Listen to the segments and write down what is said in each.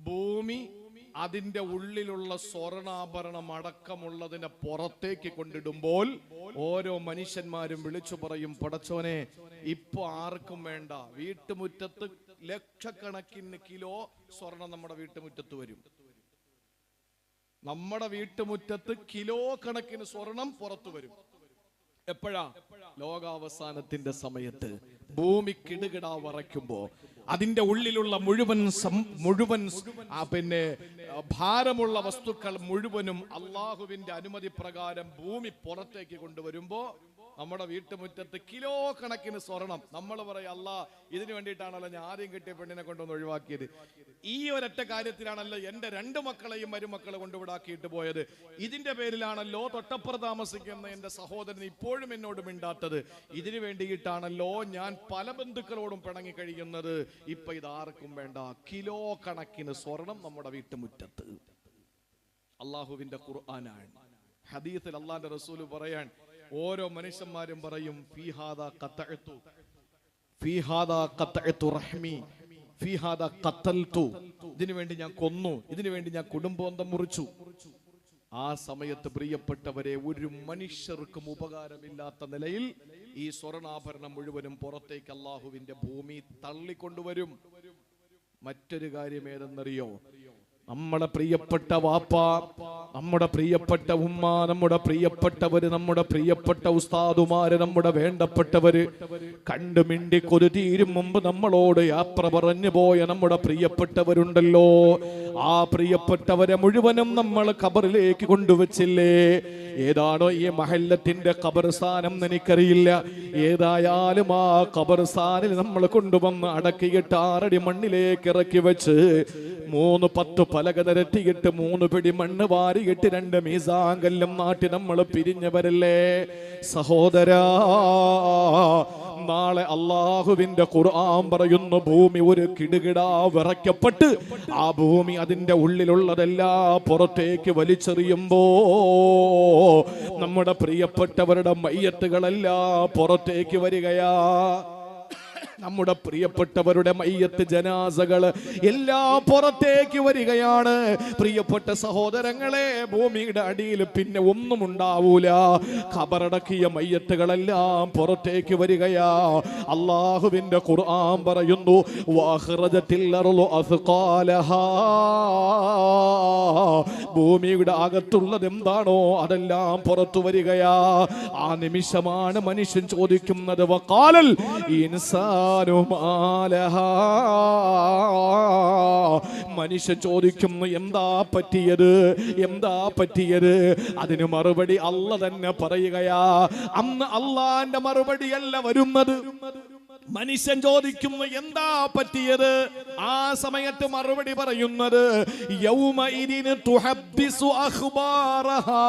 ഭൂമി അതിന്റെ ഉള്ളിലുള്ള സ്വർണാഭരണം അടക്കമുള്ളതിനെ പുറത്തേക്ക് കൊണ്ടിടുമ്പോൾ ഓരോ മനുഷ്യന്മാരും വിളിച്ചു പറയും, പടച്ചോനെ ഇപ്പൊ ആർക്കും വേണ്ട. വീട്ടുമുറ്റത്ത് ലക്ഷക്കണക്കിന് കിലോ സ്വർണം നമ്മുടെ വീട്ടുമുറ്റത്ത് വരും. നമ്മുടെ വീട്ടുമുറ്റത്ത് കിലോ കണക്കിന് സ്വർണം പുറത്തു വരും. എപ്പോഴാ? ലോകാവസാനത്തിന്റെ സമയത്ത് ഭൂമി കിടുകിടാ വറയ്ക്കുമ്പോ അതിന്റെ ഉള്ളിലുള്ള മുഴുവൻ പിന്നെ ഭാരമുള്ള വസ്തുക്കൾ മുഴുവനും അള്ളാഹുവിന്റെ അനുമതി പ്രകാരം ഭൂമി പുറത്തേക്ക് കൊണ്ടുവരുമ്പോ നമ്മുടെ വീട്ടുമുറ്റത്ത് കിലോ കണക്കിന് സ്വർണം. നമ്മൾ പറയാം, അല്ലാ ഇതിനു വേണ്ടിയിട്ടാണല്ലോ ഞാൻ ആദ്യം കിട്ടിയ പെണ്ണിനെ കൊണ്ടുവന്ന് ഒഴിവാക്കിയത്. ഈ ഒരൊറ്റ കാര്യത്തിലാണല്ലോ എന്റെ 2 മക്കളെയും മരുമക്കളെ കൊണ്ടുവിടാക്കിയിട്ട് പോയത്. ഇതിന്റെ പേരിലാണല്ലോ തൊട്ടപ്പുറം താമസിക്കുന്ന എന്റെ സഹോദരൻ ഇപ്പോഴും എന്നോട് മിണ്ടാത്തത്. ഇതിനു വേണ്ടിയിട്ടാണല്ലോ ഞാൻ പല ബന്ധുക്കളോടും പിണങ്ങി കഴിയുന്നത്. ഇപ്പൊ ഇതാർക്കും വേണ്ട. കിലോ കണക്കിന് സ്വർണം നമ്മുടെ വീട്ടുമുറ്റത്ത്. അള്ളാഹുവിന്റെ ഖുർആനാണ്. ഹദീസിൽ അള്ളാന്റെ റസൂല് പറയാൻ, ഓരോ മനുഷ്യന്മാരും പറയും, ഫീഹാദാ ഖതഅതു, ഫീഹാദാ ഖതഅതു റഹ്മി, ഫീഹാദാ ഖതൽതു. ഇതിനു വേണ്ടി ഞാൻ കൊന്നു, ഇതിനു വേണ്ടി ഞാൻ കുടുംബബന്ധം മുറിച്ചു. ആ സമയത്ത് പ്രിയപ്പെട്ടവരെ, ഒരു മനുഷ്യർക്കും ഉപകാരമില്ലാത്ത നിലയിൽ ഈ സ്വർണാഭരണം മുഴുവനും പുറത്തേക്ക് അള്ളാഹുവിന്റെ ഭൂമി തള്ളിക്കൊണ്ടുവരും. മറ്റൊരു കാര്യം ഏതെന്നറിയോ? നമ്മുടെ പ്രിയപ്പെട്ട വാപ്പ, നമ്മുടെ പ്രിയപ്പെട്ട ഉമ്മ, നമ്മുടെ പ്രിയപ്പെട്ടവര്, നമ്മുടെ പ്രിയപ്പെട്ട ഉസ്താദുമാര്, നമ്മുടെ വേണ്ടപ്പെട്ടവര്, കണ്ടു മിണ്ടി കൊതിതീരും മുമ്പ് നമ്മളോട് യാത്ര പറഞ്ഞു പോയ നമ്മുടെ പ്രിയപ്പെട്ടവരുണ്ടല്ലോ. ആ പ്രിയപ്പെട്ടവരെ മുഴുവനും നമ്മൾ ഖബറിലേക്ക് കൊണ്ടുവച്ചില്ലേ? ഏതാണോ ഈ മഹല്ലത്തിന്റെ ഖബർസ്ഥാനം എനിക്കറിയില്ല. ഏതായാലും ആ ഖബർസ്ഥാനിൽ നമ്മൾ കൊണ്ടുവന്ന് അടക്കിയിട്ട് 6 അടി മണ്ണിലേക്ക് ഇറക്കി വെച്ച് 3-10 പലക നിരത്തിയിട്ട് 3 പിടി മണ്ണ് വാരിയിട്ട് 2 മീസാങ്കല്ലും നാട്ടി നമ്മൾ പിരിഞ്ഞവരല്ലേ സഹോദരാ. നാളെ അള്ളാഹുവിന്റെ ഖുർആൻ പറയുന്നു, ഭൂമി ഒരു കിടുകിടാ വിറയ്ക്കപ്പെട്ട് ആ ഭൂമി അതിന്റെ ഉള്ളിലുള്ളതെല്ലാം പുറത്തേക്ക് വലിച്ചെറിയുമ്പോ നമ്മുടെ പ്രിയപ്പെട്ടവരുടെ മയ്യത്തുകളെല്ലാം പുറത്തേക്ക് വരികയാ. നമ്മുടെ പ്രിയപ്പെട്ടവരുടെ മയ്യത്ത് ജനാസകൾ എല്ലാം പുറത്തേക്ക് വരികയാണ്. പ്രിയപ്പെട്ട സഹോദരങ്ങളെ, ഭൂമിയുടെ അടിയിൽ പിന്നെ ഒന്നും ഉണ്ടാവൂല. ഖബറടക്കിയ മയ്യത്തുകളെല്ലാം പുറത്തേക്ക് വരികയാ. അള്ളാഹുവിന്റെ ഖുർആൻ പറയുന്നു, വഅഖ്റജത്തിൽ അർളു അസ്ഖാലഹാ. ഭൂമിയുടെ അകത്തുള്ളത് എന്താണോ അതെല്ലാം പുറത്തു വരികയാ. ആ നിമിഷമാണ് മനുഷ്യൻ ചോദിക്കുന്നത്, വഖാലൽ ഇൻസാൻ, മനുഷ്യൻ ചോദിക്കുന്നു, എന്താ പറ്റിയത്, എന്താ പറ്റിയത്? അതിന് മറുപടി അല്ല തന്നെ പറയുകയാ. അന്ന് അള്ളാന്റെ മറുപടിയല്ല വരുന്നത്. മനുഷ്യൻ ചോദിക്കുന്നു, എന്താ പറ്റിയത്? ആ സമയത്ത് മറുപടി പറയുന്നത്, യൗമഇദിൻ തുഹദ്ദിസു അഖ്ബാറഹാ.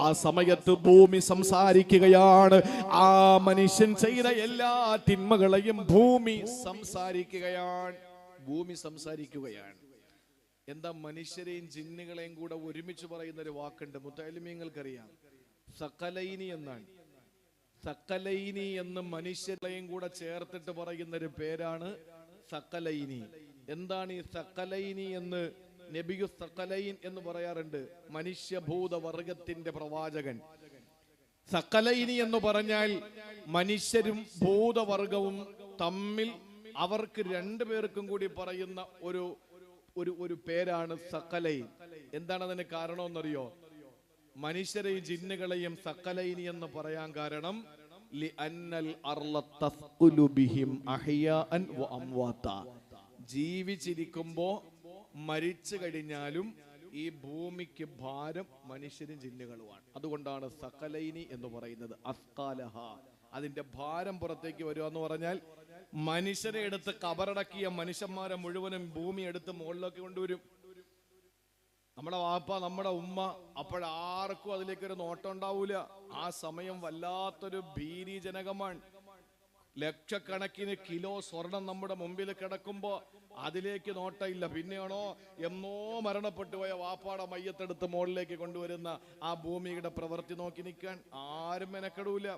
ആ സമയത്ത് ഭൂമി സംസാരിക്കുകയാണ്. ആ മനുഷ്യൻ ചെയ്ത എല്ലാ തിന്മകളെയും ഭൂമി സംസാരിക്കുകയാണ്. ഭൂമി സംസാരിക്കുകയാണ്. എന്താ? മനുഷ്യരെയും ജിന്നുകളെയും കൂടെ ഒരുമിച്ച് പറയുന്ന ഒരു വാക്കുണ്ട്, മുത്തഅല്ലിമീങ്ങൾക്കറിയാം. സഖലൈനി എന്നാണ്. സഖലൈനി എന്ന് മനുഷ്യരെയും കൂടെ ചേർത്തിട്ട് പറയുന്ന ഒരു പേരാണ് സഖലൈനി. എന്താണ് ഈ സഖലൈനി എന്ന്? നബിയു സഖലൈൻ എന്ന് പറയാറുണ്ട്. മനുഷ്യഭൂത വർഗത്തിന്റെ പ്രവാചകൻ. സഖലൈനി എന്ന് പറഞ്ഞാൽ മനുഷ്യരും ഭൂതവർഗവും തമ്മിൽ അവർക്ക് 2 പേർക്കും കൂടി പറയുന്ന ഒരു പേരാണ് സഖലൈൻ. എന്താണ് അതിന് കാരണമെന്നറിയോ? മനുഷ്യരെയും ജിന്നുകളെയും സഖലൈനി എന്ന് പറയാൻ കാരണം, ലിഅന്നൽ അർള തസ്ഖുലു ബിഹിം അഹ്യാഅൻ വ അംവാത. ജീവിച്ചിരിക്കുമ്പോ മരിച്ചു കഴിഞ്ഞാലും ഈ ഭൂമിക്ക് ഭാരം മനുഷ്യരും ജിന്നുകളുമാണ്. അതുകൊണ്ടാണ് സഖലൈനി എന്ന് പറയുന്നത്. അസ്ഖാലഹ, അതിന്റെ ഭാരം പുറത്തേക്ക് വരിക എന്ന് പറഞ്ഞാൽ, മനുഷ്യരെ എടുത്ത് കബറടക്കിയ മനുഷ്യന്മാരെ മുഴുവനും ഭൂമി എടുത്ത് മുകളിലേക്ക് കൊണ്ടുവരും. നമ്മുടെ വാപ്പ, നമ്മുടെ ഉമ്മ, അപ്പോഴാർക്കും അതിലേക്കൊരു നോട്ടം ഉണ്ടാവൂല. ആ സമയം വല്ലാത്തൊരു ഭീതിജനകമാണ്. ലക്ഷക്കണക്കിന് കിലോ സ്വർണം നമ്മുടെ മുമ്പിൽ കിടക്കുമ്പോ അതിലേക്ക് നോട്ടമില്ല. പിന്നെയാണോ എന്നോ മരണപ്പെട്ടു പോയ വാപ്പാടെ മയ്യത്തെടുത്ത് മുകളിലേക്ക് കൊണ്ടുവരുന്ന ആ ഭൂമിയുടെ പ്രവൃത്തി നോക്കി നിൽക്കാൻ ആരും മെനക്കെടൂല.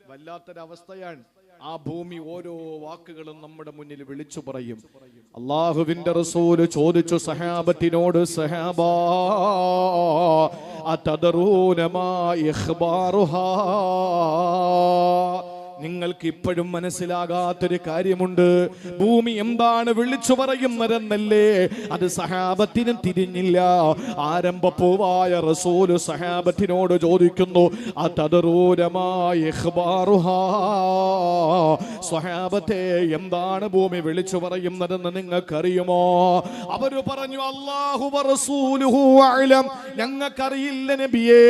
വല്ലാത്തൊരവസ്ഥയാണ്. ആ ഭൂമി ഓരോ വാക്കുകളും നമ്മുടെ മുന്നിൽ വിളിച്ചു പറയും. അല്ലാഹുവിന്റെ റസൂല് ചോദിച്ചു സഹാബത്തിനോട്, സഹാബാ അതദറൂന മാ ഇഖ്ബാറുഹാ, നിങ്ങൾക്ക് ഇപ്പോഴും മനസ്സിലാകാത്തൊരു കാര്യമുണ്ട്. ഭൂമി എന്താണ് വിളിച്ചു പറയുന്നതെന്നല്ലേ? അത് സഹാബത്തിനും തിരിഞ്ഞില്ല. ആരംഭപ്പൂവായ റസൂല് സഹാബത്തിനോട് ചോദിക്കുന്നു, അതദറൂന മാ ഇഖ്ബാറുഹാ, സ്വഹാബത്തെ എന്താണ് ഭൂമി വിളിച്ചു പറയുന്നതെന്ന് നിങ്ങൾക്കറിയുമോ? അവര് പറഞ്ഞു, അല്ലാഹു വറസൂലുഹു അഅലം, ഞങ്ങൾക്കറിയില്ല നബിയേ,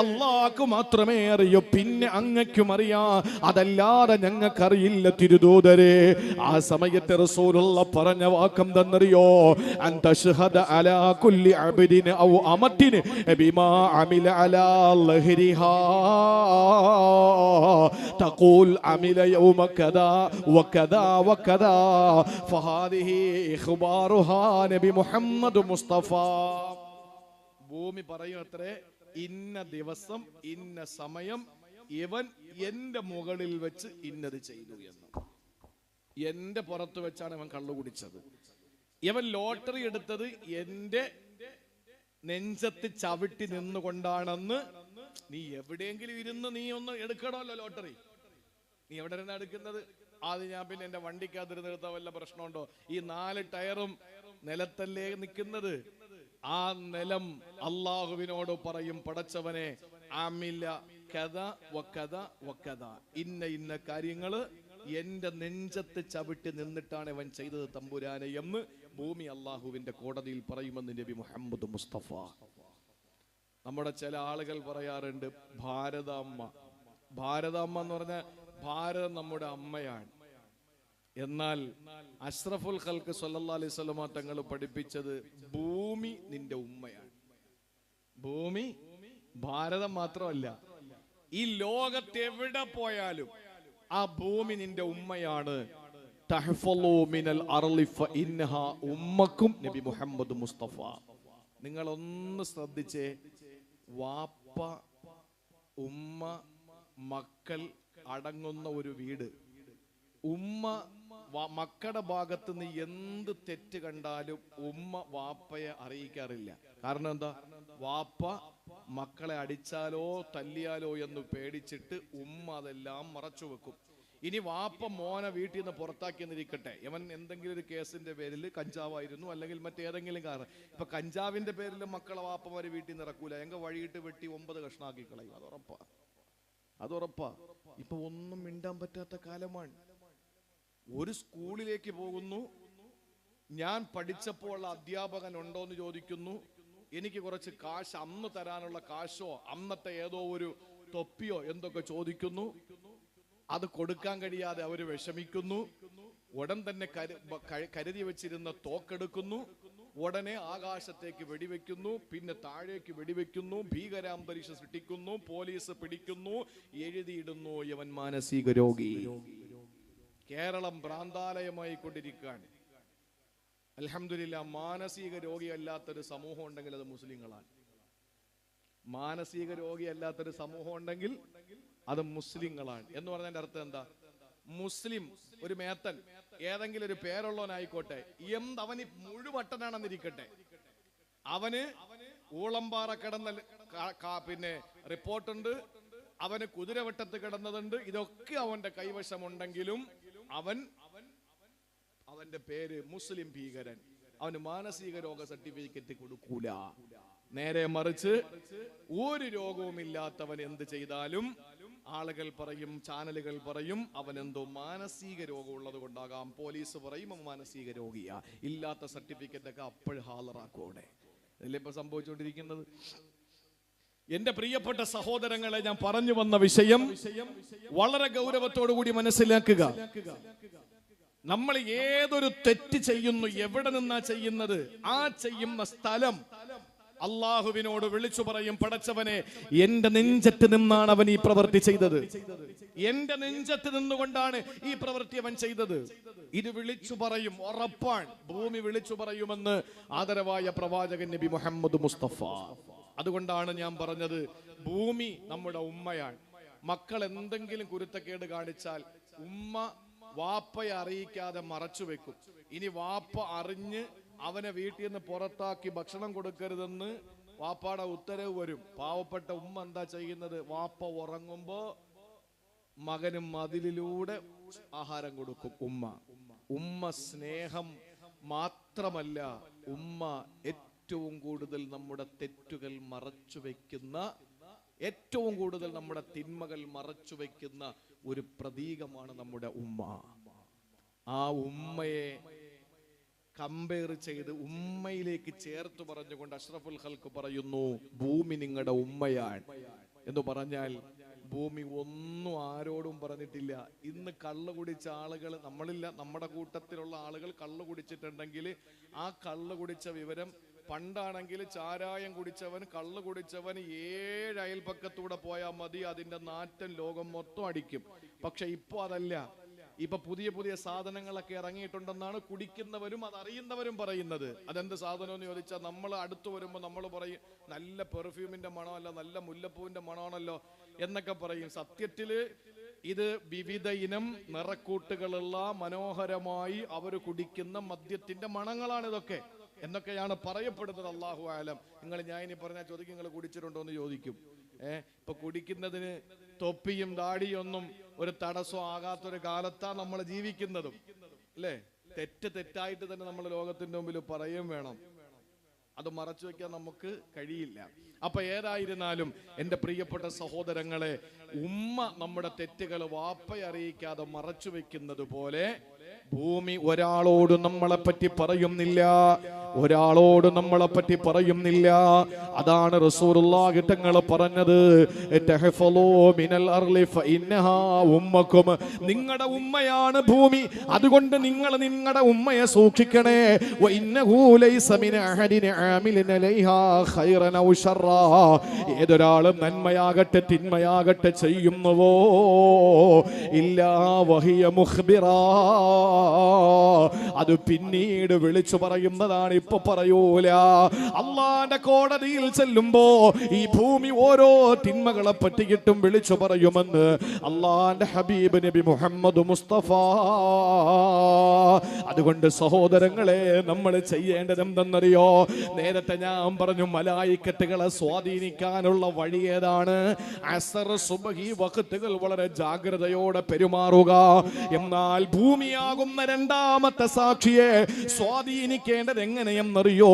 അല്ലാഹു മാത്രമേ അറിയൂ, പിന്നെ അങ്ങയ്ക്കും അറിയാം, അതല്ലാതെ ഞങ്ങൾക്കറിയില്ല തിരുദൂതരെ. ആ സമയത്ത് റസൂലുള്ള പറഞ്ഞ വാക്കം തന്നറിയോ? അൻ തശ്ഹദ അലാ കുല്ലി അബ്ദിൻ ഔ അമത്തിൻ ബിമാ അമില അലാ ലഹരിഹാ തഖൂൽ അമില യൗമ കദാ വകദാ വകദാ ഫഹാദിഹി ഇഖ്ബാറുഹാ നബി മുഹമ്മദ് മുസ്തഫ. ഭൂമി പറയും അത്രേ, ഇന്ന ദിവസം ഇന്ന സമയം ഇവൻ എന്റെ മുകളിൽ വെച്ച് ഇന്നത് ചെയ്തു എന്ന്. എന്റെ പുറത്ത് വെച്ചാണ് ഇവൻ കള്ളു കുടിച്ചത്, ഇവൻ ലോട്ടറി എടുത്തത് എന്റെ നെഞ്ചത്ത് ചവിട്ടി നിന്നുകൊണ്ടാണെന്ന്. നീ എവിടെയെങ്കിലും ഇരുന്ന് നീ ഒന്ന് എടുക്കണമല്ലോ ലോട്ടറി. നീ എവിടെ ഇരുന്നാ എടുക്കുന്നത്? അത് ഞാൻ പിന്നെ എന്റെ വണ്ടിക്കകത്തിരുന്ന് എടുത്താൽ വല്ല പ്രശ്നമുണ്ടോ? ഈ 4 ടയറും നിലത്തല്ലേ നിൽക്കുന്നത്. ആ നിലം അള്ളാഹുവിനോട് പറയും, പടച്ചവനെ അമില കഥ വക്കഥ വക്കഥ, ഇന്ന ഇന്ന കാര്യങ്ങള് എന്റെ നെഞ്ചത്ത് ചവിട്ടി നിന്നിട്ടാണ് ഇവൻ ചെയ്തത് തമ്പുരാനെ എന്ന് ഭൂമി അള്ളാഹുവിന്റെ കോടതിയിൽ പറയുമെന്ന് നബി മുഹമ്മദ് മുസ്തഫ. നമ്മുടെ ചില ആളുകൾ പറയാറുണ്ട് ഭാരതാമ്മ. ഭാരതാമ്മ എന്ന് പറഞ്ഞാൽ ഭാരതം നമ്മുടെ അമ്മയാണ്. എന്നാൽ അഷ്റഫുൽ ഖൽഖ് സല്ലല്ലാഹു അലൈഹി വസല്ലമ തങ്ങൾ പഠിപ്പിച്ചത് ഭൂമി നിന്റെ ഉമ്മയാണ്. ഭൂമി ഭാരതം മാത്രമല്ല, ഈ ലോകത്ത് എവിടെ പോയാലും ആ ഭൂമി നിന്റെ ഉമ്മയാണ്. തഹ്ഫളു മിനൽ അർളി ഫഇന്നഹാ ഉമ്മക്കും നബി മുഹമ്മദ് മുസ്തഫ. നിങ്ങൾ ഒന്ന് ശ്രദ്ധിച്ചേ, വാപ്പ ഉമ്മ മക്കൾ അടങ്ങുന്ന ഒരു വീട്. ഉമ്മ മക്കളുടെ ഭാഗത്ത് നിന്ന് എന്ത് തെറ്റ് കണ്ടാലും ഉമ്മ വാപ്പയെ അറിയിക്കാറില്ല. കാരണം എന്താ? വാപ്പ മക്കളെ അടിച്ചാലോ തല്ലിയാലോ എന്ന് പേടിച്ചിട്ട് ഉമ്മ അതെല്ലാം മറച്ചു വെക്കും. ഇനി വാപ്പ മോനെ വീട്ടിൽ നിന്ന് പുറത്താക്കി എന്നിരിക്കട്ടെ, ഇവൻ എന്തെങ്കിലും ഒരു കേസിന്റെ പേരിൽ കഞ്ചാവായിരുന്നു അല്ലെങ്കിൽ മറ്റേതെങ്കിലും കാരണം, ഇപ്പൊ കഞ്ചാവിന്റെ പേരിൽ മക്കളെ വാപ്പമാര് വീട്ടിൽ നിന്ന് ഇറക്കൂല, എങ്ക വഴിയിട്ട് വെട്ടി 9 കഷ്ണാക്കി കളയും. അതുറപ്പാ. ഇപ്പൊ ഒന്നും മിണ്ടാൻ പറ്റാത്ത കാലമാണ്. ഒരു സ്കൂളിലേക്ക് പോകുന്നു, ഞാൻ പഠിച്ചപ്പോൾ അധ്യാപകൻ ഉണ്ടോ എന്ന് ചോദിക്കുന്നു. എനിക്ക് കുറച്ച് കാശ് അന്ന് തരാനുള്ള കാശോ അന്നത്തെ ഏതോ ഒരു തൊപ്പിയോ എന്തൊക്കെ ചോദിക്കുന്നു. അത് കൊടുക്കാൻ കഴിയാതെ അവര് വിഷമിക്കുന്നു. ഉടൻ തന്നെ കരുതി വെച്ചിരുന്ന തോക്കെടുക്കുന്നു. ഉടനെ ആകാശത്തേക്ക് വെടിവെക്കുന്നു, പിന്നെ താഴേക്ക് വെടിവെക്കുന്നു, ഭീകരാന്തരീക്ഷം സൃഷ്ടിക്കുന്നു, പോലീസ് പിടിക്കുന്നു, എഴുതിയിടുന്നു ഇവൻ മാനസിക രോഗി. കേരളം ഭ്രാന്താലയമായി കൊണ്ടിരിക്കുകയാണ്. അൽഹംദുലില്ലാഹ്, മാനസിക രോഗിയല്ലാത്തൊരു സമൂഹം ഉണ്ടെങ്കിൽ അത് മുസ്ലിങ്ങളാണ്. മാനസിക രോഗിയല്ലാത്തൊരു സമൂഹം ഉണ്ടെങ്കിൽ അത് മുസ്ലിങ്ങളാണ്. എന്ന് പറഞ്ഞതിന്റെ അർത്ഥം എന്താ? മുസ്ലിം ഒരു മേത്തൻ ഏതെങ്കിലും ഒരു പേരുള്ളവനായിക്കോട്ടെ, അവന് മുഴുവട്ടനാണെന്നിരിക്കട്ടെ, അവന് ഊളമ്പാറ കിടന്ന പിന്നെ റിപ്പോർട്ടുണ്ട്, അവന് കുതിരവട്ടത്ത് കിടന്നതുണ്ട്, ഇതൊക്കെ അവന്റെ കൈവശമുണ്ടെങ്കിലും അവന്റെ പേര് മുസ്ലിം ഭീകരൻ. അവന് മാനസിക രോഗ സർട്ടിഫിക്കറ്റ് കൊടുക്കൂല. നേരെ മറിച്ച് ഒരു രോഗവും ഇല്ലാത്തവൻ എന്ത് ചെയ്താലും ആളുകൾ പറയും, ചാനലുകൾ പറയും അവൻ എന്തോ മാനസിക രോഗം ഉള്ളത് കൊണ്ടാകാം. പോലീസ് പറയും അവൻ മാനസിക രോഗിയാ. ഇല്ലാത്ത സർട്ടിഫിക്കറ്റ് ഒക്കെ അപ്പോൾ ഹാജരാക്കോടെ. അതല്ലേ ഇപ്പൊ സംഭവിച്ചുകൊണ്ടിരിക്കുന്നത്. എന്റെ പ്രിയപ്പെട്ട സഹോദരങ്ങളെ, ഞാൻ പറഞ്ഞു വന്ന വിഷയം വളരെ ഗൗരവത്തോടു കൂടി മനസ്സിലാക്കുക. നമ്മൾ ഏതൊരു തെറ്റ് ചെയ്യുന്നു, എവിടെ നിന്നാ ചെയ്യുന്നത്, ആ ചെയ്യുന്ന സ്ഥലം അള്ളാഹുവിനോട് വിളിച്ചു പറയും, പടച്ചവനെ എന്റെ നെഞ്ചത്ത് നിന്നാണ് അവൻ ഈ പ്രവൃത്തി ചെയ്തത്, എന്റെ നെഞ്ചത്ത് നിന്നുകൊണ്ടാണ് ഈ പ്രവൃത്തി അവൻ ചെയ്തത്. ഇത് വിളിച്ചു പറയും, ഉറപ്പാണ് ഭൂമി വിളിച്ചു പറയുമെന്ന് ആദരവായ പ്രവാചകൻ നബി മുഹമ്മദ് മുസ്തഫ. അതുകൊണ്ടാണ് ഞാൻ പറഞ്ഞത്, ഭൂമി നമ്മുടെ ഉമ്മയാണ്. മക്കൾ എന്തെങ്കിലും കുരുത്തക്കേട് കാണിച്ചാൽ ഉമ്മ വാപ്പയെ അറിയിക്കാതെ മറച്ചു വെക്കും. ഇനി വാപ്പ അറിഞ്ഞ് അവനെ വീട്ടിൽ നിന്ന് പുറത്താക്കി ഭക്ഷണം കൊടുക്കരുതെന്ന് വാപ്പാടെ ഉത്തരവ് വരും. പാവപ്പെട്ട ഉമ്മ എന്താ ചെയ്യുന്നത്? വാപ്പ ഉറങ്ങുമ്പോ മകന് മതിലിലൂടെ ആഹാരം കൊടുക്കും. ഉമ്മ സ്നേഹം മാത്രമല്ല, ഉമ്മ ഏറ്റവും കൂടുതൽ നമ്മുടെ തെറ്റുകൾ മറച്ചു വെക്കുന്ന, ഏറ്റവും കൂടുതൽ നമ്മുടെ തിന്മകൾ മറച്ചു വെക്കുന്ന ഒരു പ്രതീകമാണ് നമ്മുടെ ഉമ്മ. ആ ഉമ്മയെ കമ്പയർ ചെയ്ത് ഉമ്മയിലേക്ക് ചേർത്ത് പറഞ്ഞുകൊണ്ട് അഷ്റഫുൽ ഖൽഖ് പറയുന്നു, ഭൂമി നിങ്ങളുടെ ഉമ്മയാണ് എന്ന് പറഞ്ഞാൽ ഭൂമി ഒന്നും ആരോടും പറഞ്ഞിട്ടില്ല. ഇന്ന് കള്ള് കുടിച്ച ആളുകൾ നമ്മളില്ല, നമ്മുടെ കൂട്ടത്തിലുള്ള ആളുകൾ കള്ള് കുടിച്ചിട്ടുണ്ടെങ്കിൽ ആ കള്ള് കുടിച്ച വിവരം, പണ്ടാണെങ്കിൽ ചാരായം കുടിച്ചവൻ, കള്ള് കുടിച്ചവൻ 7 അയൽപക്കത്തൂടെ പോയാൽ മതി, അതിന്റെ നാറ്റം ലോകം മൊത്തം അടിക്കും. പക്ഷെ ഇപ്പൊ അതല്ല. ഇപ്പൊ പുതിയ പുതിയ സാധനങ്ങളൊക്കെ ഇറങ്ങിയിട്ടുണ്ടെന്നാണ് കുടിക്കുന്നവരും അതറിയുന്നവരും പറയുന്നത്. അതെന്ത് സാധനം എന്ന് ചോദിച്ചാൽ, നമ്മൾ അടുത്ത് വരുമ്പോൾ നമ്മൾ പറയും നല്ല പെർഫ്യൂമിന്റെ മണമല്ല, നല്ല മുല്ലപ്പൂവിന്റെ മണമാണല്ലോ എന്നൊക്കെ പറയും. സത്യത്തില് ഇത് വിവിധ ഇനം നിറക്കൂട്ടുകളുള്ള മനോഹരമായി അവർ കുടിക്കുന്ന മദ്യത്തിന്റെ മണങ്ങളാണ് ഇതൊക്കെ എന്നൊക്കെയാണ് പറയപ്പെടുന്നത്. അല്ലാഹു ആലം. ഞാൻ ഇനി പറഞ്ഞാൽ ചോദിക്കും, നിങ്ങൾ കുടിച്ചിട്ടുണ്ടോ എന്ന് ചോദിക്കും. ഇപ്പൊ കുടിക്കുന്നതിന് തൊപ്പിയും ദാടിയൊന്നും ഒരു തടസ്സം ആകാത്തൊരു കാലത്താണ് നമ്മൾ ജീവിക്കുന്നതും, അല്ലേ? തെറ്റായിട്ട് തന്നെ നമ്മൾ ലോകത്തിന്റെ മുമ്പിൽ പറയും വേണം. അത് മറച്ചു വെക്കാൻ നമുക്ക് കഴിയില്ല. അപ്പൊ ഏതായിരുന്നാലും എൻ്റെ പ്രിയപ്പെട്ട സഹോദരങ്ങളെ, ഉമ്മ നമ്മുടെ തെറ്റുകൾ വാപ്പയെ അറിയിക്കാതെ മറച്ചു വെക്കുന്നത് പോലെ ഭൂമി ഒരാളോട് നമ്മളെ പറ്റി പറയുന്നില്ല, ഒരാളോട് നമ്മളെ പറ്റി പറയുന്നില്ല. അതാണ് റസൂലുള്ളാഹി തങ്ങൾ പറഞ്ഞത്, നിങ്ങളുടെ ഉമ്മയാണ് ഭൂമി, അതുകൊണ്ട് നിങ്ങൾ നിങ്ങളുടെ ഉമ്മയെ സൂക്ഷിക്കണേ. ഏതൊരാളും നന്മയാകട്ടെ തിന്മയാകട്ടെ ചെയ്യുന്നുവോ ഇല്ലാ വഹിയ മുഖ്ബിറാ, അത് പിന്നീട് വിളിച്ചു പറയുന്നതാണ്, ഇപ്പൊ പറയൂല. അള്ളാന്റെ കോടതിയിൽ ചെല്ലുമ്പോ ഈ ഭൂമി ഓരോ തിന്മകളെ പറ്റിയിട്ടും വിളിച്ചു പറയുമെന്ന് അള്ളാന്റെ ഹബീബ് നബി മുഹമ്മദ് മുസ്തഫ. അതുകൊണ്ട് സഹോദരങ്ങളെ, നമ്മൾ ചെയ്യേണ്ടത് എന്തെന്നറിയോ? നേരത്തെ ഞാൻ പറഞ്ഞു, മലായിക്കത്തുകളെ സ്വാധീനിക്കാനുള്ള വഴി ഏതാണ്? അസർ സുബ്ഹി വഖ്തുകൾ വളരെ ജാഗ്രതയോടെ പെരുമാറുക. എന്നാൽ ഭൂമിയാകുന്ന രണ്ടാമത്തെ സാക്ഷിയെ സ്വാധീനിക്കേണ്ടത് എങ്ങനെയെന്നറിയോ?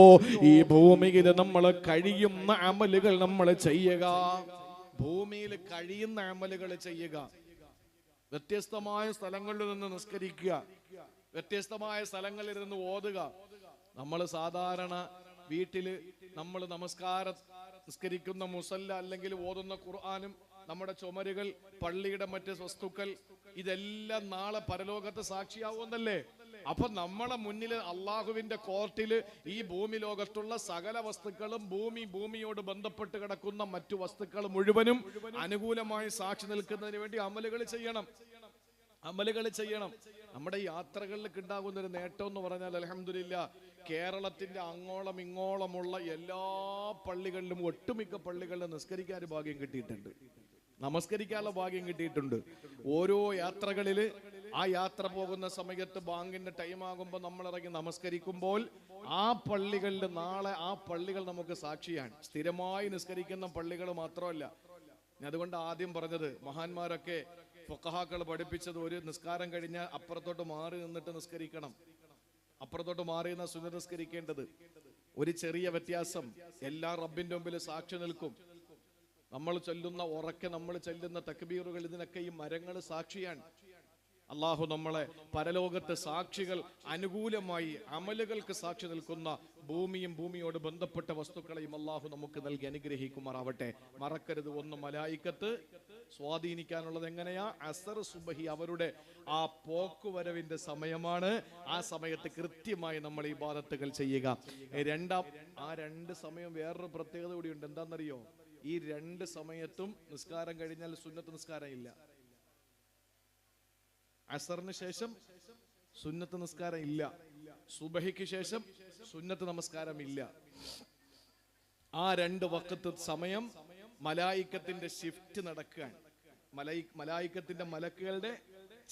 ഈ ഭൂമിയിൽ നമ്മൾ കഴിയുന്ന അമലുകൾ നമ്മൾ ചെയ്യുക. ഭൂമിയിൽ കഴിയുന്ന അമലുകൾ ചെയ്യുക. വ്യത്യസ്തമായ സ്ഥലങ്ങളിൽ നിന്ന് നിസ്കരിക്കുക, വ്യത്യസ്തമായ സ്ഥലങ്ങളിൽ നിന്ന് ഓതുക. നമ്മൾ സാധാരണ വീട്ടില് നമ്മൾ നിസ്കരിക്കുന്ന മുസല്ല അല്ലെങ്കിൽ ഓതുന്ന ഖുർആനും നമ്മുടെ ചുമരുകൾ, പള്ളിയുടെ മറ്റ് വസ്തുക്കൾ, ഇതെല്ലാം നാളെ പരലോകത്ത് സാക്ഷിയാവുന്നല്ലേ? അപ്പൊ നമ്മളെ മുന്നിൽ അള്ളാഹുവിന്റെ കോർട്ടില് ഈ ഭൂമി ലോകത്തുള്ള സകല വസ്തുക്കളും ഭൂമിയോട് ബന്ധപ്പെട്ട് കിടക്കുന്ന മറ്റു വസ്തുക്കൾ മുഴുവനും അനുകൂലമായി സാക്ഷി നിൽക്കുന്നതിന് വേണ്ടി അമലുകൾ ചെയ്യണം. നമ്മുടെ യാത്രകളിൽ ഉണ്ടാകുന്ന ഒരു നേട്ടം എന്ന് പറഞ്ഞാൽ, അൽഹംദുലില്ലാ, കേരളത്തിന്റെ അങ്ങോളം ഇങ്ങോളമുള്ള എല്ലാ പള്ളികളിലും, ഒട്ടുമിക്ക പള്ളികളിലും നിസ്കരിക്കാൻ ഭാഗ്യം കിട്ടിയിട്ടുണ്ട്, നമസ്കരിക്കാനുള്ള ഭാഗ്യം കിട്ടിയിട്ടുണ്ട്. ഓരോ യാത്രകളില് ആ യാത്ര പോകുന്ന സമയത്ത് ബാങ്കിന്റെ ടൈം ആകുമ്പോൾ നമ്മൾ ഇറങ്ങി നമസ്കരിക്കുമ്പോൾ ആ പള്ളികളിൽ നാളെ ആ പള്ളികൾ നമുക്ക് സാക്ഷിയാണ്. സ്ഥിരമായി നിസ്കരിക്കുന്ന പള്ളികൾ മാത്രമല്ല. അതുകൊണ്ട് ആദ്യം പറഞ്ഞത്, മഹാന്മാരൊക്കെ ഫുഖഹാക്കൾ പഠിപ്പിച്ചത്, ഒരു നിസ്കാരം കഴിഞ്ഞാൽ അപ്പുറത്തോട്ട് മാറി നിന്നിട്ട് നിസ്കരിക്കണം. അപ്പുറത്തോട്ട് മാറി നിന്ന സുന്നത്ത് നിസ്കരിക്കേണ്ടത്. ഒരു ചെറിയ വ്യത്യാസം, എല്ലാ റബ്ബിന്റെ മുമ്പിൽ സാക്ഷി നിൽക്കും. നമ്മൾ ചൊല്ലുന്ന ഉറക്കെ നമ്മൾ ചൊല്ലുന്ന തക്ബീറുകൾ, ഇതിനൊക്കെ ഈ മരങ്ങൾ സാക്ഷിയാണ്. അള്ളാഹു നമ്മളെ പരലോകത്തെ സാക്ഷികൾ, അനുകൂലമായി അമലുകൾക്ക് സാക്ഷി നിൽക്കുന്ന ഭൂമിയും ഭൂമിയോട് ബന്ധപ്പെട്ട വസ്തുക്കളെയും അള്ളാഹു നമുക്ക് നൽകി അനുഗ്രഹിക്കുമാറാവട്ടെ. മറക്കരുത്, ഒന്ന് മലായിക്കത്ത് സ്വാധീനിക്കാനുള്ളത് എങ്ങനെയാ? അസർ സുബ്ഹി അവരുടെ ആ പോക്കുവരവിന്റെ സമയമാണ്. ആ സമയത്ത് കൃത്യമായി നമ്മൾ ഈ ഇബാദത്തുകൾ ചെയ്യുക. ആ രണ്ട് സമയം വേറൊരു പ്രത്യേകത കൂടിയുണ്ട്. എന്താണെന്നറിയോ? ഈ രണ്ട് സമയത്തും നിസ്കാരം കഴിഞ്ഞാൽ സുന്നത്ത് നിസ്കാരം ഇല്ല. അസറിന് ശേഷം സുന്നത്ത് നിസ്കാരം ഇല്ല, സുബഹിക്ക് ശേഷം സുന്നത്ത് നമസ്കാരം ഇല്ല. ആ രണ്ട് വഖത്ത് സമയം മലായിക്കത്തിന്റെ ഷിഫ്റ്റ് നടക്കുകയാണ്. മലായിക്കത്തിന്റെ മലക്കുകളുടെ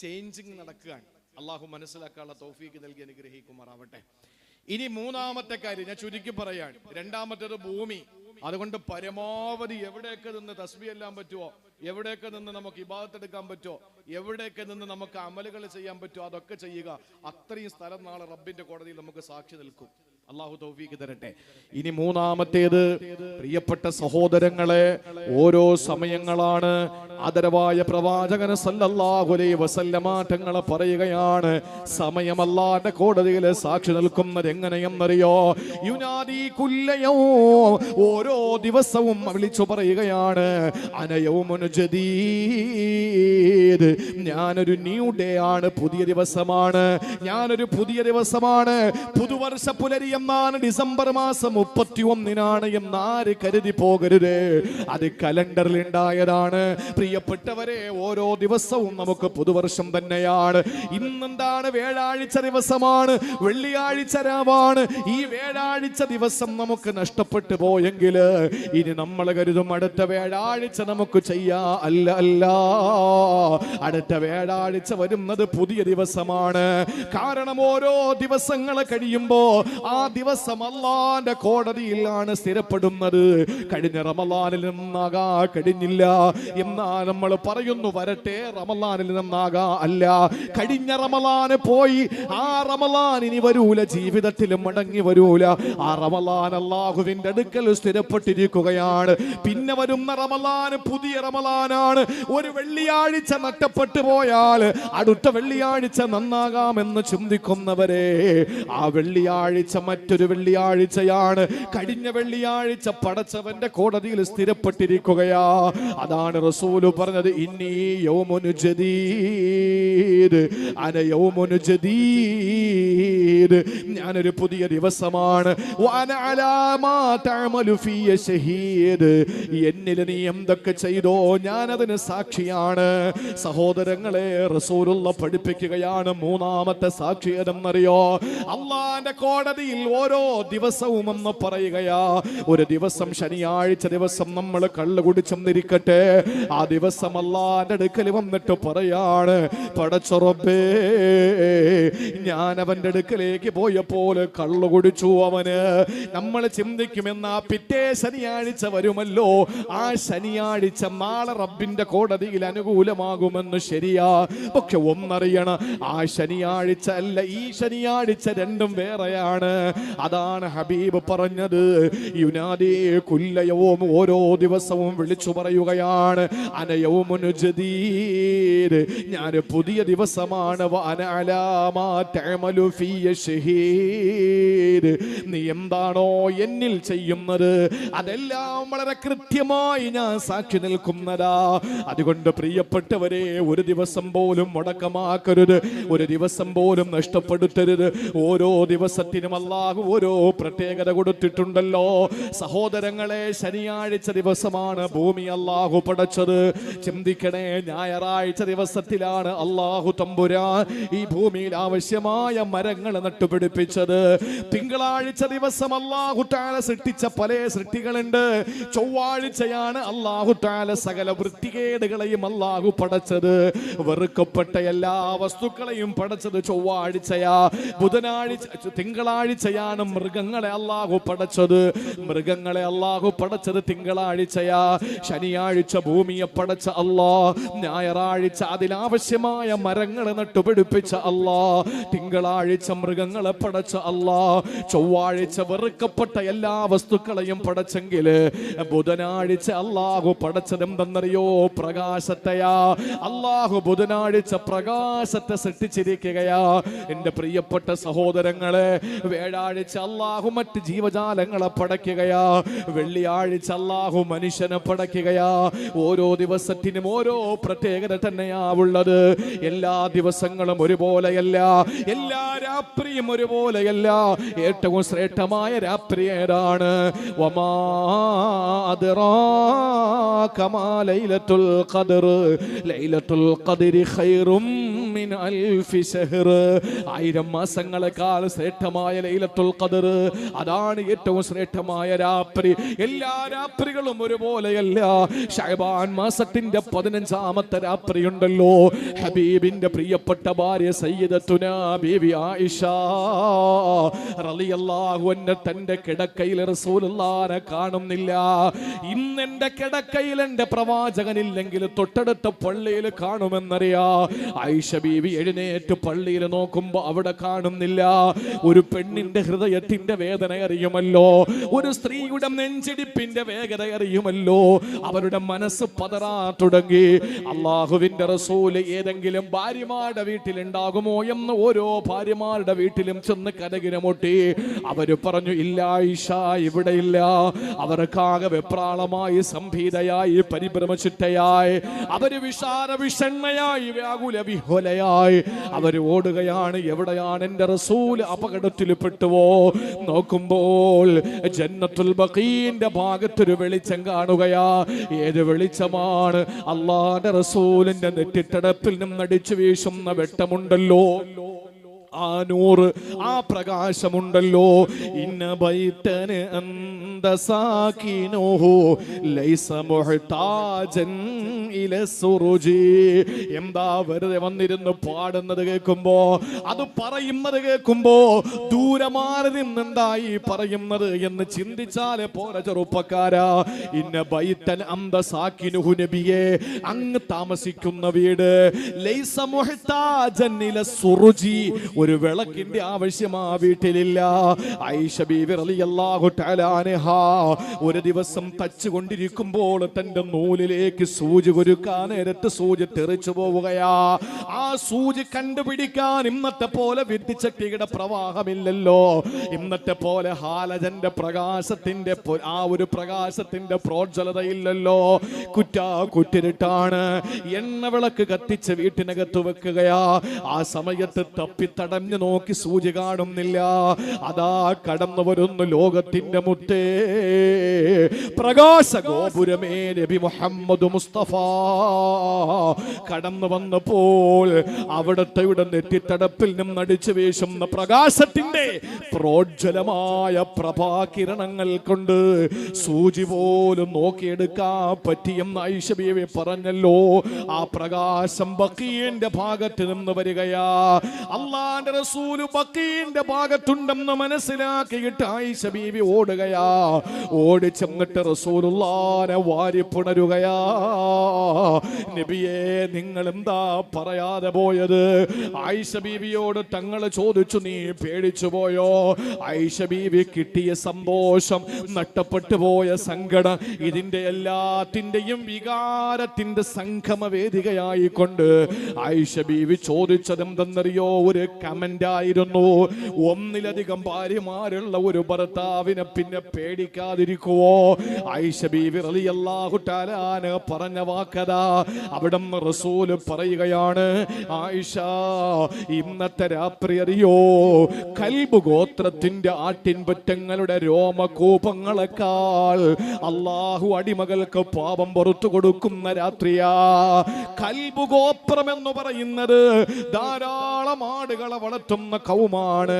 ചേഞ്ചിങ് നടക്കുകയാണ്. അള്ളാഹു മനസ്സിലാക്കാനുള്ള തൗഫീക്ക് നൽകി അനുഗ്രഹിക്കുമാറാവട്ടെ. ഇനി മൂന്നാമത്തെ കാര്യം ഞാൻ ചുരുക്കി പറയാൻ. രണ്ടാമത്തേത് ഭൂമി. അതുകൊണ്ട് പരമാവധി എവിടെയൊക്കെ നിന്ന് തസ്ബീഹ് എല്ലാം പറ്റുമോ, എവിടെയൊക്കെ നിന്ന് നമുക്ക് ഇബാദത്ത് എടുക്കാൻ പറ്റുമോ, എവിടെയൊക്കെ നിന്ന് നമുക്ക് അമലുകൾ ചെയ്യാൻ പറ്റുമോ അതൊക്കെ ചെയ്യുക. അത്രയും സ്ഥലം നാളെ റബ്ബിന്റെ കോടതിയിൽ നമുക്ക് സാക്ഷി നിൽക്കും. അള്ളാഹു തൗഫീഖ് തരട്ടെ. ഇനി മൂന്നാമത്തേത്, പ്രിയപ്പെട്ട സഹോദരങ്ങളെ, ഓരോ സമയങ്ങളാണ്. ആദരവായ പ്രവാചകൻ സല്ലല്ലാഹു അലൈഹി വസല്ലമ തങ്ങളെ പറയുകയാണ്, സമയം അല്ലാഹുവിന്റെ കോടതിയിൽ സാക്ഷി നിൽക്കുന്നത് എങ്ങനെയെന്നറിയോ? യുനാദി കുല്ലയൗം, ഓരോ ദിവസവും വിളിച്ചു പറയുകയാണ്, അനയൗമുൻ ജദീദ്, ഞാനൊരു ന്യൂ ഡേ ആണ്, പുതിയ ദിവസമാണ്, ഞാനൊരു പുതിയ ദിവസമാണ്. പുതുവർഷ പുലരി എന്നാണ് ഡിസംബർ മാസം 31 എന്നാര് കരുതി പോകരുത്. അത് കലണ്ടറിൽ ഉണ്ടായതാണ്. പ്രിയപ്പെട്ടവരെ, ഓരോ ദിവസവും നമുക്ക് പുതുവർഷം തന്നെയാണ്. ഇന്നെന്താണ്? വ്യാഴാഴ്ച ദിവസമാണ്, വെള്ളിയാഴ്ച രാവാണ്. ഈ വ്യാഴാഴ്ച ദിവസം നമുക്ക് നഷ്ടപ്പെട്ടു പോയെങ്കിൽ ഇനി നമ്മൾ കരുതും അടുത്ത വ്യാഴാഴ്ച നമുക്ക് ചെയ്യാ. അല്ല അല്ല, അടുത്ത വ്യാഴാഴ്ച വരുന്നത് പുതിയ ദിവസമാണ്. കാരണം ഓരോ ദിവസങ്ങൾ കഴിയുമ്പോ ആ ദിവസം അല്ലാഹുവിന്റെ കോടതിയിലാണ് സ്ഥിരപ്പെടുന്നത്. കഴിഞ്ഞ റമളാനിൽ നിന്നാകാ കഴിഞ്ഞില്ല എന്നാൽ നമ്മൾ പറയുന്നു വരട്ടെ, റമളാനിൽ നിന്നാകാ. അല്ല, കഴിഞ്ഞ റമളാന് പോയി, ആ റമളാൻ ഇനി വരൂല, ജീവിതത്തിൽ മടങ്ങി വരൂല. ആ റമളാൻ അല്ലാഹുവിന്റെ അടുക്കൽ സ്ഥിരപ്പെട്ടിരിക്കുകയാണ്. പിന്നെ വരുന്ന റമളാൻ പുതിയ റമളാനാണ്. ഒരു വെള്ളിയാഴ്ച നഷ്ടപ്പെട്ടു പോയാൽ അടുത്ത വെള്ളിയാഴ്ച നന്നാകാമെന്ന് ചിന്തിക്കുന്നവരെ, ആ വെള്ളിയാഴ്ച മറ്റൊരു വെള്ളിയാഴ്ചയാണ്. കഴിഞ്ഞ വെള്ളിയാഴ്ച പടച്ചവന്റെ കോടതിയിൽ സ്ഥിരപ്പെട്ടിരിക്കുകയാ. അതാണ് റസൂല് പറഞ്ഞത്, ഇന്നി യൗമുൻ ജദീദ്, അന യൗമുൻ ജദീദ്, ഞാനൊരു പുതിയ ദിവസമാണ്. വഅന അലാ മാ തഅമലു ഫിയ ഷഹീദ്, എന്നിൽ നീ എന്തൊക്കെ ചെയ്തോ ഞാനതിന് സാക്ഷിയാണ്. സഹോദരങ്ങളെ, റസൂലുള്ള പഠിപ്പിക്കുകയാണ് മൂന്നാമത്തെ സാക്ഷി ഏതെന്നറിയോ? അല്ലാഹുവിന്റെ കോടതിയിൽ ഓരോ ദിവസവും എന്ന് പറയുകയാ. ഒരു ദിവസം ശനിയാഴ്ച ദിവസം നമ്മൾ കള്ളു കുടിച്ചെന്നിരിക്കട്ടെ, ആ ദിവസം അല്ലാഹുവിന്റെ അടുക്കൽ വന്നിട്ട് പറയാണ്, പടച്ച റബ്ബേ, ഞാൻ അവന്റെ അടുക്കലേക്ക് പോയപ്പോൾ കള്ളു കുടിച്ചു അവന്. നമ്മൾ ചിന്തിക്കുമെന്ന പിറ്റേ ശനിയാഴ്ച വരുമല്ലോ, ആ ശനിയാഴ്ച നാളെ റബ്ബിന്റെ കോടതിയിൽ അനുകൂലമാകുമെന്ന്. ശരിയാ, പക്ഷെ ഒന്നറിയണം, ആ ശനിയാഴ്ച അല്ല ഈ ശനിയാഴ്ച, രണ്ടും വേറെയാണ്. അതാണ് ഹബീബ് പറഞ്ഞത്, യുനാദി കുല്ലയൗം, ഓരോ ദിവസവും വിളിച്ചു പറയുകയാണ്, അന യൗമുൻ ജദീദ്, ഞാൻ പുതിയ ദിവസമാണ്. വഅന അലാ മാ തഅമലു ഫിയ ഷഹീദ്, നീ എന്താണോ എന്നിൽ ചെയ്യുന്നത് അതെല്ലാം വളരെ കൃത്യമായി ഞാൻ സാക്ഷി നിൽക്കുന്നതാ. അതുകൊണ്ട് പ്രിയപ്പെട്ടവരെ, ഒരു ദിവസം പോലും മുടക്കമാക്കരുത്, ഒരു ദിവസം പോലും നഷ്ടപ്പെടുത്തരുത്. ഓരോ ദിവസത്തിനും അല്ലാഹു ഓരോ പ്രത്യേകത കൊടുത്തിട്ടുണ്ടല്ലോ. സഹോദരങ്ങളെ, ശനിയാഴ്ച ദിവസമാണ് ഭൂമി അല്ലാഹു പടച്ചത്. ചിന്തിക്കണേ, ഞായറാഴ്ച ദിവസത്തിലാണ് അല്ലാഹു തമ്പുരാൻ ഈ ഭൂമിയിൽ ആവശ്യമായ മരങ്ങൾ നട്ടുപിടിപ്പിച്ചത്. തിങ്കളാഴ്ച ദിവസം അല്ലാഹു തആല സൃഷ്ടിച്ച പല സൃഷ്ടികളുണ്ട്. ചൊവ്വാഴ്ചയാണ് അല്ലാഹു തആല സകല വൃത്തികേടുകളെയും അല്ലാഹു പടച്ചത്. വെറുക്കപ്പെട്ട എല്ലാ വസ്തുക്കളെയും പടച്ചത് ചൊവ്വാഴ്ചയാ. ബുധനാഴ്ച തിങ്കളാഴ്ചയാണ് മൃഗങ്ങളെ അല്ലാഹു പടച്ചത്. മൃഗങ്ങളെ അല്ലാഹു പടച്ചത് തിങ്കളാഴ്ചയാ. ശനിയാഴ്ച ഭൂമിയെ പടച്ച അല്ലാഹ്, ഞായറാഴ്ച അതിനാവശ്യമായ മരങ്ങളെ നട്ടുപിടിപ്പിച്ച അല്ലാഹ്, തിങ്കളാഴ്ച മൃഗങ്ങളെ പടച്ച അല്ലാഹ്, ചൊവ്വാഴ്ച വെറുക്കപ്പെട്ട എല്ലാ വസ്തുക്കളെയും പടച്ചെങ്കിൽ ബുധനാഴ്ച അല്ലാഹു പടച്ചത് എന്തെന്നറിയോ? പ്രകാശത്തെയാ. അല്ലാഹു ബുധനാഴ്ച പ്രകാശത്തെ സൃഷ്ടിച്ചിരിക്കുകയാ. എന്റെ പ്രിയപ്പെട്ട സഹോദരങ്ങളെ, വ്യാഴാഴ്ച അല്ലാഹു മറ്റ് ജീവജാലങ്ങളെ പടയ്ക്കുകയാ. വെള്ളിയാഴ്ച അല്ലാഹു മനുഷ്യനെ പടയ്ക്കുകയാ. ഓരോ ദിവസത്തിനും ഓരോ പ്രത്യേകത തന്നെയാ ഉള്ളത്. എല്ലാ ദിവസങ്ങളും ഒരുപോലെയല്ല, എല്ലാ രാത്രിയും ഒരുപോലെയല്ല. ഏറ്റവും ശ്രേഷ്ഠമായ രാത്രി ഏതാണ്? വമാ അദ്റാക മാ ലൈലത്തുൽ ഖദ്ർ, ലൈലത്തുൽ ഖദ്രി ഖൈറും മിൻ അൽഫി ശഹ്ർ, 1000 മാസങ്ങളെക്കാൾ ശ്രേഷ്ഠമായ ലൈലത്തുൽ ഖദർ, അതാണ് ഏറ്റവും ശ്രേഷ്ഠമായ രാത്രി. എല്ലാ രാത്രികളും ഒരുപോലെയല്ല. ശഅബാൻ മാസത്തിന്റെ 15ാമത്തെ രാത്രിയുണ്ടല്ലോ, ഹബീബിന്റെ പ്രിയപ്പെട്ട ഭാര്യ സയ്യിദത്തുനാ ബീവി ആയിഷ റളിയല്ലാഹു അൻഹ തന്റെ കിടക്കയിൽ റസൂലുള്ളാഹിനെ കാണുന്നില്ല. ഇന്ന് എന്റെ കിടക്കയിൽ എന്റെ പ്രവാചകനില്ലെങ്കിൽ തൊട്ടടുത്ത പള്ളിയിൽ കാണുമെന്നറിയാ. ആയിഷ ബീവി എഴുന്നേറ്റ് പള്ളിയിൽ നോക്കുമ്പോ അവിടെ കാണുന്നില്ല. ഒരു പെണ്ണിന്റെ ഹൃദയത്തിന്റെ വേദന അറിയുമല്ലോ, ഒരു സ്ത്രീയുടെ നെഞ്ചിടിപ്പിന്റെ വേഗത അറിയുമല്ലോ. അവരുടെ മനസ്സ് പതറാ തുടങ്ങി. അള്ളാഹുവിന്റെ റസൂല് ഏതെങ്കിലും ഭാര്യമാരുടെ വീട്ടിലുണ്ടാകുമോ എന്ന് ഓരോ ഭാര്യമാരുടെ വീട്ടിലും ചെന്ന് കരകിരമുട്ടി. അവര് പറഞ്ഞു, ഇല്ല ആയിഷ, ഇവിടെ ഇല്ല. അവർക്കാകെ വെപ്രാളമായി, സംഭീതയായി, പരിഭ്രമചിത്തയായി, അവര് വിഷാദ വിഷണ്ണയായി, വ്യാകുല വിഹ്വലയായി അവര് ഓടുകയാണ്. എവിടെയാണ് എന്റെ റസൂൽ അപകടത്തിൽ പെട്ടുവോ? നോക്കുമ്പോൾ ജന്നത്തുൽ ബഖീന്റെ ഭാഗത്തൊരു വെളിച്ചം കാണുകയാ. ഏത് വെളിച്ചമാണ്? അല്ലാഹുവിന്റെ റസൂലിന്റെ നെറ്റിത്തടത്തിൽ നിന്ന് അടിച്ചു വീശുന്ന വെട്ടമുണ്ടല്ലോ, ആ നൂറ്, ആ പ്രകാശമുണ്ടല്ലോ. ഇന്ന ബൈതന അന്ത സാകിനുഹു ലൈസ മുഹ്താജൻ ഇല സുറുജി. എന്താ വെറുതെ വന്നിരുന്ന് പാടുന്നത് കേൾക്കുമ്പോ, അത് പറയുന്നത് കേൾക്കുമ്പോ ദൂരെ മാറി നിന്നെന്തായി പറയുന്നത് എന്ന് ചിന്തിച്ചാലേ പോലെ ചെറുപ്പക്കാരാ. ഇന്ന ബൈതൻ അന്ത സാകിനുഹു, നബിയെ അങ്ങ് താമസിക്കുന്ന വീട്, ലൈസ മുഹ്താജൻ ഇല സുറുജി, ഒരു വിളക്കിന്റെ ആവശ്യം ആ വീട്ടിലില്ല. ആയിഷ ബീവി റളിയല്ലാഹു തആല അൻഹാ ഒരു ദിവസം തച്ചുകൊണ്ടിരിക്കുമ്പോൾ തന്റെ നൂലിലേക്ക് സൂചി കുരുക്കാൻ നേരത്ത് സൂചി തെറിച്ചു പോവുകയാ. ആ സൂചി കണ്ടുപിടിക്കാൻ ഇന്നത്തെ പോലെ വിദ്യുച്ഛക്തിയുടെ പ്രവാഹമില്ലല്ലോ. ഇന്നത്തെ പോലെ ഹാലജന്റെ പ്രകാശത്തിന്റെ ആ ഒരു പ്രകാശത്തിന്റെ പ്രോജ്വലതയില്ലല്ലോ. കുറ്റിരിട്ടാണ്. എണ്ണ വിളക്ക് കത്തിച്ച് വീട്ടിനകത്ത് വെക്കുകയാ. ആ സമയത്ത് തപ്പിത്തടഞ്ഞു നോക്കി സൂചി കാണുന്നില്ല. അതാ കടന്നു വരുന്നു ലോകത്തിന്റെ മുത്തേ, പ്രകാശ ഗോപുരമേ, നബി മുഹമ്മദ് മുസ്തഫ കടന്നു വന്നപ്പോൾ അവിടുത്തെ നെറ്റിത്തടപ്പിൽ നിന്ന് അടിച്ചു വീശുന്ന പ്രകാശത്തിന്റെ പ്രോജ്വലമായ പ്രഭാകിരണങ്ങൾ കൊണ്ട് സൂചി പോലും നോക്കിയെടുക്കാൻ പറ്റിയെന്ന് ആയിഷ ബീവി പറഞ്ഞല്ലോ. ആ പ്രകാശം ബഖീന്റെ ഭാഗത്ത് നിന്ന് വരികയാ. അല്ലാഹുവിന്റെ റസൂൽ ബഖീന്റെ ഭാഗത്തുണ്ടെന്ന് മനസ്സിലാക്കിയിട്ട് ആയിഷ ബീവി ഓടുകയാ. ഓടി ചെന്നിട്ട് റസൂലുള്ളാഹിനെ വാരി പുണരുകയാ. നബിയേ, നിങ്ങൾ എന്താ പറയാതെ പോയത്? ആയിഷ ബീവിയോട് തങ്ങൾ ചോദിച്ചു, നീ പേടിച്ചു പോയോ? ആയിഷ ബീവി കിട്ടിയ സന്തോഷം, നഷ്ടപ്പെട്ടു പോയ സങ്കടം, ഇതിന്റെ എല്ലാത്തിന്റെയും വികാരത്തിന്റെ സംഗമ വേദികയായിക്കൊണ്ട് ആയിഷ ബീവി ചോദിച്ചത് എന്തെന്നറിയോ? ഒരു കമന്റ് ആയിരുന്നു. ഒന്നിലധികം ഭാര്യമാരുള്ള ഒരു ഭർത്താവിനെ പിന്നെ പേടിക്കാതിരിക്കുവോ? ആയിഷ ബീവി റളിയല്ലാഹു തആല അൻഹ പറഞ്ഞ വാക്കതാ. അവിടെ റസൂൽ പറയുകയാണ്, ആയിഷ, ഇന്നത്തെ രാത്രി അറിയോ, കൽബ് ഗോത്രത്തിന്റെ ആട്ടിൻപറ്റങ്ങളുടെ രോമകൂപങ്ങളെക്കാൾ അള്ളാഹു അടിമകൾക്ക് പാപം പുറത്തു കൊടുക്കുന്ന രാത്രിയാ. കൽബ് ഗോത്രം എന്ന് പറയുന്നത് ധാരാളം ആടുകളെ വളർത്തുന്ന കൗമാണ്.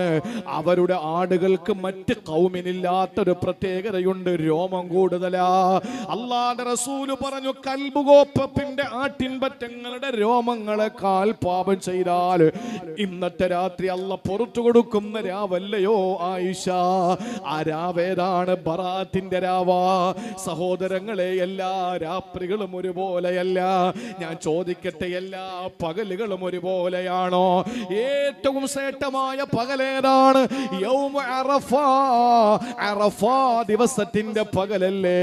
അവരുടെ ആടുകൾക്ക് മറ്റ് കൗമിനില്ലാത്തൊരു പ്രത്യേകതയുണ്ട്, രോമം കൂടുതലാ. അല്ലാഹുവിന്റെ റസൂല് പറഞ്ഞു, കൽബ് ഗോത്രത്തിന്റെ ആട്ടിൻപറ്റങ്ങളുടെ രോമങ്ങളെക്കാൾ പാപം ചെയ്താൽ ഇന്നത്തെ രാത്രി അല്ലാഹ് പുറത്തു കൊടുക്കുന്ന രാവല്ലയോ ആയിഷ? ആ രാവേതാണ്? ബറാത്തിന്റെ രാവാ. സഹോദരങ്ങളെ, എല്ലാ രാത്രികളും ഒരുപോലെയല്ല. ഞാൻ ചോദിക്കട്ടെ, എല്ലാ പകലുകളും ഒരുപോലെയാണോ? ഏറ്റവും ശ്രേഷ്ഠമായ പകലേതാണ്? യൗമ അറഫ. അറഫ ദിവസത്തിന്റെ പകലല്ലേ?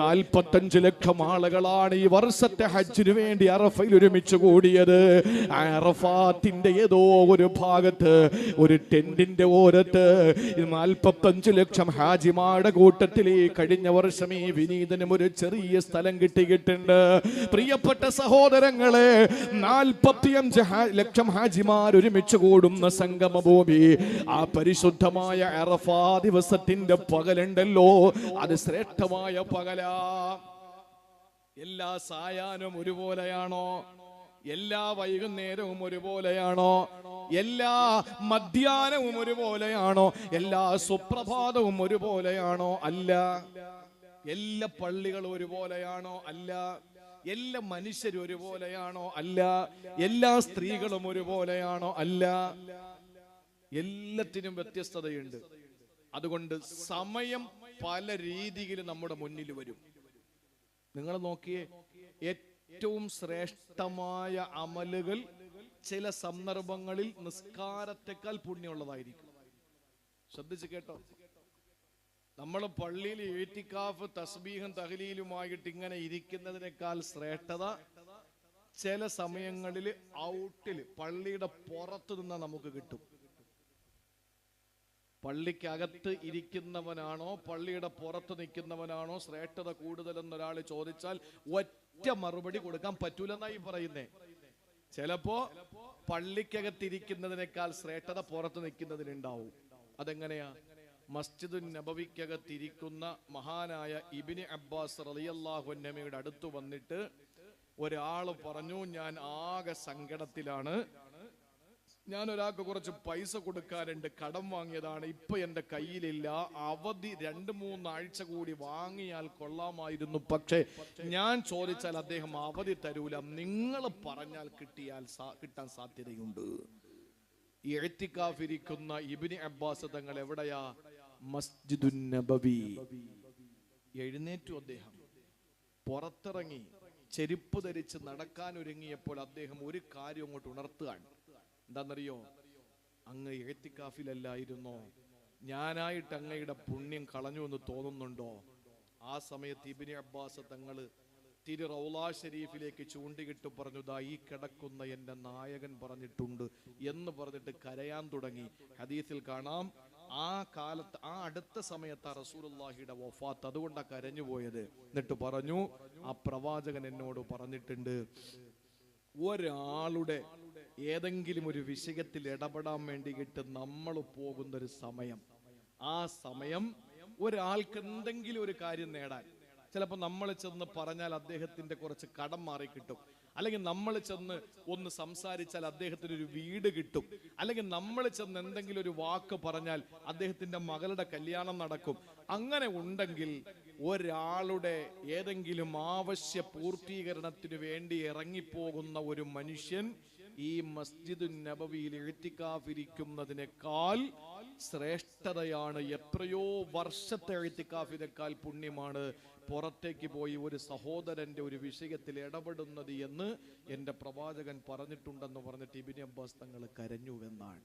45 ലക്ഷം ആളുകളാണ് ഈ വർഷത്തെ ഹജ്ജിന് വേണ്ടി അറഫയിൽ ഒരുമിച്ച് കൂടിയത്. അറഫാത്തിന്റെ ഏതോ ഒരു ഭാഗത്ത്, ഒരു ടെന്റിന്റെ ഓരത്ത് 45 ലക്ഷം ഹാജിമാരുടെ കൂട്ടത്തിൽ ഈ കഴിഞ്ഞ വർഷം ഈ വിനീതനും ഒരു ചെറിയ സ്ഥലം കിട്ടിയിട്ടുണ്ട്. പ്രിയപ്പെട്ട സഹോദരങ്ങളെ, 45 ലക്ഷം ഹാജിമാർ ഒരുമിച്ച് കൂടുന്ന സംഗമഭൂമി, ആ പരിശുദ്ധമായ അറഫാ ദിവസത്തിന്റെ പകലുണ്ടല്ലോ, അത് ശ്രേഷ്ഠമായ പകലാ. എല്ലാ സായാഹ്നം ഒരുപോലെയാണോ? എല്ലാ വൈകുന്നേരവും ഒരുപോലെയാണോ? എല്ലാ മധ്യാഹ്നവും ഒരുപോലെയാണോ? എല്ലാ സുപ്രഭാതവും ഒരുപോലെയാണോ? അല്ല. എല്ലാ പള്ളികളും ഒരുപോലെയാണോ? അല്ല. എല്ലാ മനുഷ്യരും ഒരുപോലെയാണോ? അല്ല. എല്ലാ സ്ത്രീകളും ഒരുപോലെയാണോ? അല്ല. എല്ലാത്തിനും വ്യത്യസ്തതയുണ്ട്. അതുകൊണ്ട് സമയം പല രീതിയിൽ നമ്മുടെ മുന്നിൽ വരും. നിങ്ങൾ നോക്കിയേ, ഏറ്റവും ശ്രേഷ്ഠമായ അമലുകൾ ചില സന്ദർഭങ്ങളിൽ നിസ്കാരത്തെക്കാൾ പുണ്യമുള്ളതായിരിക്കും. ശ്രദ്ധിച്ച് കേട്ടോ. നമ്മൾ പള്ളിയിൽ ഇഅ്തികാഫ് തസ്ബീഹും തഹ്ലീലുമായിട്ട് ഇങ്ങനെ ഇരിക്കുന്നതിനേക്കാൾ ശ്രേഷ്ഠത ചില സമയങ്ങളിൽ ഔട്ടിൽ പള്ളിയുടെ പുറത്തു നിന്ന് നമുക്ക് കിട്ടും. പള്ളിക്കകത്ത് ഇരിക്കുന്നവനാണോ പള്ളിയുടെ പുറത്ത് നിൽക്കുന്നവനാണോ ശ്രേഷ്ഠത കൂടുതലെന്നൊരാൾ ചോദിച്ചാൽ ഒറ്റ മറുപടി കൊടുക്കാൻ പറ്റൂലെന്നായി പറയുന്നേ. ചിലപ്പോ പള്ളിക്കകത്തിരിക്കുന്നതിനേക്കാൾ ശ്രേഷ്ഠത പുറത്ത് നിൽക്കുന്നതിനുണ്ടാവും. അതെങ്ങനെയാ? മസ്ജിദുൻ നബവിക്കകത്തിരിക്കുന്ന മഹാനായ ഇബ്നു അബ്ബാസ് റളിയല്ലാഹു അൻഹുയുടെ അടുത്ത് വന്നിട്ട് ഒരാൾ പറഞ്ഞു, ഞാൻ ആകെ സങ്കടത്തിലാണ്, ഞാൻ ഒരാൾക്ക് കുറച്ച് പൈസ കൊടുക്കാനുണ്ട്, കടം വാങ്ങിയതാണ്, ഇപ്പൊ എന്റെ കയ്യിലില്ല, അവധി 2-3 ആഴ്ച കൂടി വാങ്ങിയാൽ കൊള്ളാമായിരുന്നു, പക്ഷെ ഞാൻ ചോദിച്ചാൽ അദ്ദേഹം അവധി തരൂല, നിങ്ങൾ പറഞ്ഞാൽ കിട്ടാൻ സാധ്യതയുണ്ട്. ഇഅ്തികാഫിരിക്കുന്ന ഇബ്നു അബ്ബാസ് തങ്ങൾ എവിടെയാ? മസ്ജിദുൻ നബവി. എഴുന്നേറ്റു അദ്ദേഹം, പുറത്തിറങ്ങി ചെരുപ്പ് ധരിച്ച് നടക്കാൻ ഒരുങ്ങിയപ്പോൾ അദ്ദേഹം ഒരു കാര്യം അങ്ങോട്ട് ഉണർത്തുകയാണ്. എന്താണെന്നറിയോ? അങ്ങ് ഇഅ്തികാഫിലല്ലായിരുന്നോ? ഞാനായിട്ട് അങ്ങയുടെ പുണ്യം കളഞ്ഞു എന്ന് തോന്നുന്നുണ്ടോ? ആ സമയത്ത് ഇബ്നു അബ്ബാസ് തങ്ങൾ തിരു റൗള ഷരീഫിലേക്ക് ചൂണ്ടിക്കിട്ട് പറഞ്ഞു, ദാ ഈ കിടക്കുന്ന എൻ്റെ നായകൻ പറഞ്ഞിട്ടുണ്ട് എന്ന് പറഞ്ഞിട്ട് കരയാൻ തുടങ്ങി. ഹദീസിൽ കാണാം, ആ കാലത്ത് ആ അടുത്ത സമയത്ത് റസൂലുള്ളാഹിയുടെ വഫാത്ത്, അതുകൊണ്ടാണ് കരഞ്ഞു പോയത്. എന്നിട്ട് പറഞ്ഞു, ആ പ്രവാചകൻ എന്നോട് പറഞ്ഞിട്ടുണ്ട്, ഒരാളുടെ ഏതെങ്കിലും ഒരു വിഷയത്തിൽ ഇടപെടാൻ വേണ്ടിയിട്ട് നമ്മൾ പോകുന്നൊരു സമയം, ആ സമയം ഒരാൾക്ക് എന്തെങ്കിലും ഒരു കാര്യം നേടാൻ, ചിലപ്പോൾ നമ്മൾ ചെന്ന് പറഞ്ഞാൽ അദ്ദേഹത്തിന്റെ കുറച്ച് കടം മാറി കിട്ടും, അല്ലെങ്കിൽ നമ്മൾ ചെന്ന് ഒന്ന് സംസാരിച്ചാൽ അദ്ദേഹത്തിന് ഒരു വീട് കിട്ടും, അല്ലെങ്കിൽ നമ്മൾ ചെന്ന് എന്തെങ്കിലും ഒരു വാക്ക് പറഞ്ഞാൽ അദ്ദേഹത്തിന്റെ മകളുടെ കല്യാണം നടക്കും. അങ്ങനെ ഉണ്ടെങ്കിൽ ഒരാളുടെ ഏതെങ്കിലും ആവശ്യ പൂർത്തീകരണത്തിന് വേണ്ടി ഇറങ്ങിപ്പോകുന്ന ഒരു മനുഷ്യൻ ഈ മസ്ജിദുൻ നബവിയിൽ ഇഅ്തികാഫിരിക്കുന്നതിനേക്കാൾ ശ്രേഷ്ഠതയാണ്, എത്രയോ വർഷത്തെ ഇഅ്തികാഫിനേക്കാൾ പുണ്യമാണ് പുറത്തേക്ക് പോയി ഒരു സഹോദരന്റെ ഒരു വിഷയത്തിൽ ഇടപെടുന്നത് എന്ന് എൻ്റെ പ്രവാചകൻ പറഞ്ഞിട്ടുണ്ടെന്ന് പറഞ്ഞിട്ട് ഇബ്നു അബ്ബാസ് തങ്ങൾ കരഞ്ഞുവെന്നാണ്.